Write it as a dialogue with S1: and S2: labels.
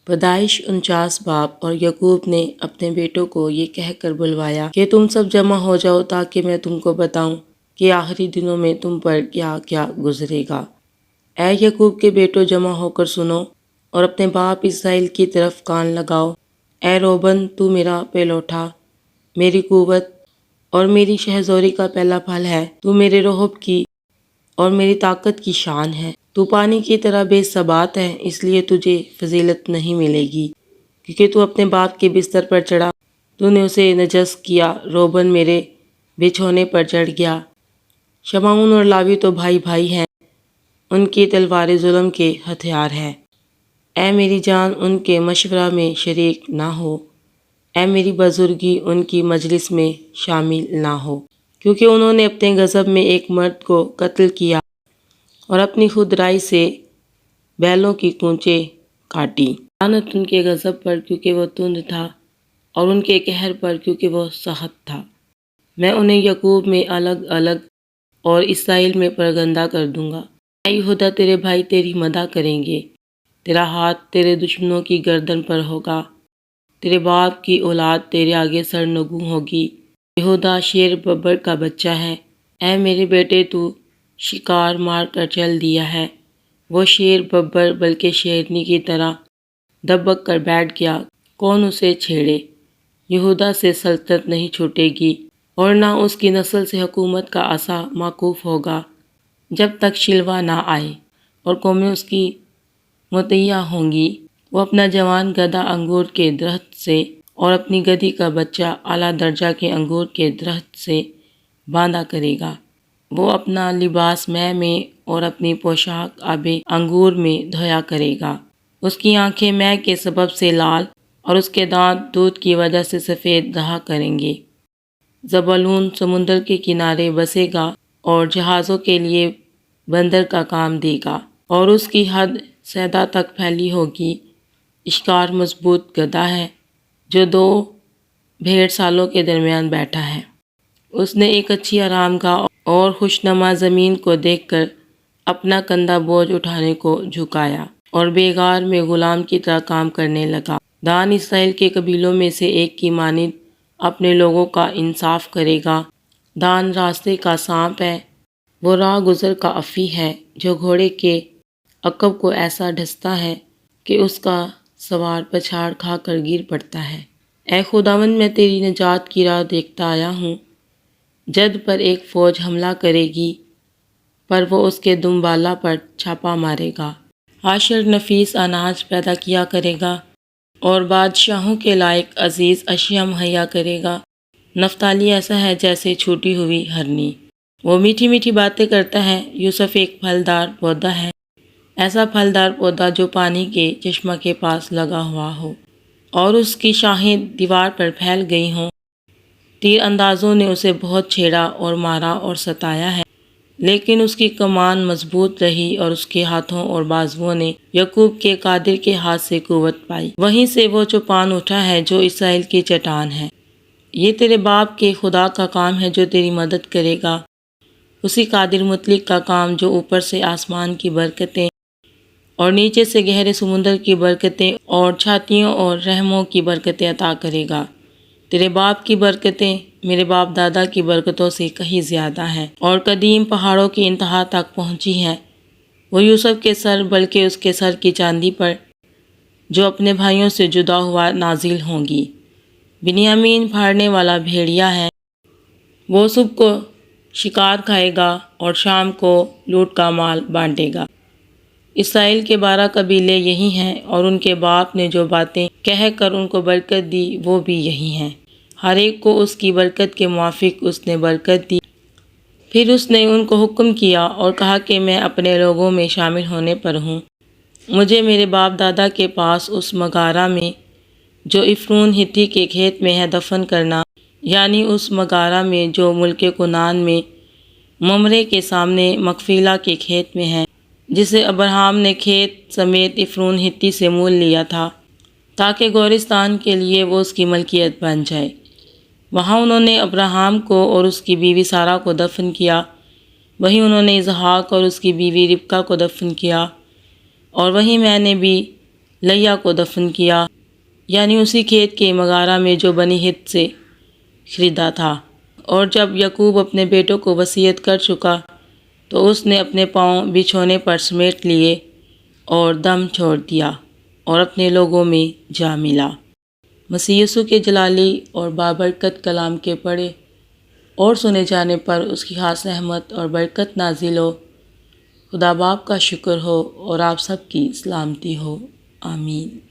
S1: پیدائش 49 باب۔ اور یعقوب نے اپنے بیٹوں کو یہ کہہ کر بلوایا کہ تم سب جمع ہو جاؤ تاکہ میں تم کو بتاؤں کہ آخری دنوں میں تم پر کیا کیا گزرے گا۔ اے یعقوب کے بیٹوں، جمع ہو کر سنو اور اپنے باپ اسرائیل کی طرف کان لگاؤ۔ اے روبن، تو میرا پہلوٹھا، میری قوت اور میری شہزوری کا پہلا پھل ہے۔ تو میرے رعب کی اور میری طاقت کی شان ہے۔ تو پانی کی طرح بے ثبات ہے، اس لیے تجھے فضیلت نہیں ملے گی، کیونکہ تو اپنے باپ کے بستر پر چڑھا، تو نے اسے نجس کیا۔ روبن میرے بچھونے پر چڑھ گیا۔ شمعون اور لاوی تو بھائی بھائی ہیں، ان کی تلواریں ظلم کے ہتھیار ہیں۔ اے میری جان، ان کے مشورہ میں شریک نہ ہو، اے میری بزرگی، ان کی مجلس میں شامل نہ ہو، کیونکہ انہوں نے اپنے غضب میں ایک مرد کو قتل کیا اور اپنی خود رائے سے بیلوں کی کونچیں کاٹی۔ لعنت ان کے غضب پر کیونکہ وہ تند تھا، اور ان کے قہر پر کیونکہ وہ سخت تھا۔ میں انہیں یعقوب میں الگ الگ اور اسرائیل میں پراگندہ کر دوں گا۔ اے یہودا، تیرے بھائی تیری مدح کریں گے، تیرا ہاتھ تیرے دشمنوں کی گردن پر ہوگا، تیرے باپ کی اولاد تیرے آگے سرنگوں ہوگی۔ یہودا شیر ببر کا بچہ ہے۔ اے میرے بیٹے، تو شکار مار کر چل دیا ہے۔ وہ شیر ببر بلکہ شیرنی کی طرح دبک کر بیٹھ گیا، کون اسے چھیڑے؟ یہودا سے سلطنت نہیں چھوٹے گی، اور نہ اس کی نسل سے حکومت کا عصا موقوف ہوگا، جب تک شلوہ نہ آئے اور قومیں اس کی مطیع ہوں گی۔ وہ اپنا جوان گدھا انگور کے درخت سے اور اپنی گدھی کا بچہ اعلیٰ درجہ کے انگور کے درخت سے باندھا کرے گا۔ وہ اپنا لباس مے میں اور اپنی پوشاک آب انگور میں دھویا کرے گا۔ اس کی آنکھیں مے کے سبب سے لال اور اس کے دانت دودھ کی وجہ سے سفید رہا کریں گے۔ زبولون سمندر کے کنارے بسے گا اور جہازوں کے لیے بندر کا کام دے گا، اور اس کی حد صیدا تک پھیلی ہوگی۔ اشکار مضبوط گدھا ہے جو دو بھیڑ سالوں کے درمیان بیٹھا ہے۔ اس نے ایک اچھی آرام گاہ اور خوشنما زمین کو دیکھ کر اپنا کندھا بوجھ اٹھانے کو جھکایا اور بیگار میں غلام کی طرح کام کرنے لگا۔ دان اسرائیل کے قبیلوں میں سے ایک کی مانند اپنے لوگوں کا انصاف کرے گا۔ دان راستے کا سانپ ہے، وہ راہ گزر کا افی ہے، جو گھوڑے کے عقب کو ایسا ڈستا ہے کہ اس کا سوار پچھاڑ کھا کر گر پڑتا ہے۔ اے خداوند، میں تیری نجات کی راہ دیکھتا آیا ہوں۔ جد پر ایک فوج حملہ کرے گی، پر وہ اس کے دمبالا پر چھاپا مارے گا۔ عاشر نفیس اناج پیدا کیا کرے گا اور بادشاہوں کے لائق عزیز اشیاء مہیا کرے گا۔ نفتالی ایسا ہے جیسے چھوٹی ہوئی ہرنی، وہ میٹھی میٹھی باتیں کرتا ہے۔ یوسف ایک پھلدار پودا ہے، ایسا پھلدار پودا جو پانی کے چشمہ کے پاس لگا ہوا ہو اور اس کی شاخیں دیوار پر پھیل گئی ہوں۔ تیر اندازوں نے اسے بہت چھیڑا اور مارا اور ستایا ہے، لیکن اس کی کمان مضبوط رہی اور اس کے ہاتھوں اور بازوؤں نے یعقوب کے قادر کے ہاتھ سے قوت پائی۔ وہیں سے وہ چوپان اٹھا ہے جو اسرائیل کی چٹان ہے۔ یہ تیرے باپ کے خدا کا کام ہے جو تیری مدد کرے گا، اسی قادر مطلق کا کام جو اوپر سے آسمان کی برکتیں اور نیچے سے گہرے سمندر کی برکتیں اور چھاتیوں اور رحموں کی برکتیں عطا کرے گا۔ تیرے باپ کی برکتیں میرے باپ دادا کی برکتوں سے کہیں زیادہ ہیں اور قدیم پہاڑوں کی انتہا تک پہنچی ہیں۔ وہ یوسف کے سر بلکہ اس کے سر کی چاندی پر جو اپنے بھائیوں سے جدا ہوا نازل ہوں گی۔ بنیامین پھاڑنے والا بھیڑیا ہے، وہ صبح کو شکار کھائے گا اور شام کو لوٹ کا مال بانٹے گا۔ اسرائیل کے 12 قبیلے یہی ہیں، اور ان کے باپ نے جو باتیں کہہ کر ان کو برکت دی وہ بھی یہی ہیں۔ ہر ایک کو اس کی برکت کے موافق اس نے برکت دی۔ پھر اس نے ان کو حکم کیا اور کہا کہ میں اپنے لوگوں میں شامل ہونے پر ہوں۔ مجھے میرے باپ دادا کے پاس اس مغارہ میں جو عفرون ہتی کے کھیت میں ہے دفن کرنا، یعنی اس مغارہ میں جو ملک کنعان میں ممرے کے سامنے مقفیلا کے کھیت میں ہے، جسے ابراہیم نے کھیت سمیت عفرون ہتی سے مول لیا تھا تاکہ گورستان کے لیے وہ اس کی ملکیت بن جائے۔ وہاں انہوں نے ابراہیم کو اور اس کی بیوی سارہ کو دفن کیا، وہیں انہوں نے اسحاق اور اس کی بیوی ربکہ کو دفن کیا، اور وہیں میں نے بھی لیا کو دفن کیا، یعنی اسی کھیت کے مغارہ میں جو بنی ہت سے خریدا تھا۔ اور جب یعقوب اپنے بیٹوں کو وصیت کر چکا تو اس نے اپنے پاؤں بچھونے پر سمیٹ لیے اور دم چھوڑ دیا اور اپنے لوگوں میں جا ملا۔ مسیح یسوع کے جلالی اور بابرکت کلام کے پڑھے اور سنے جانے پر اس کی خاص رحمت اور برکت نازل ہو۔ خدا باپ کا شکر ہو اور آپ سب کی سلامتی ہو، آمین۔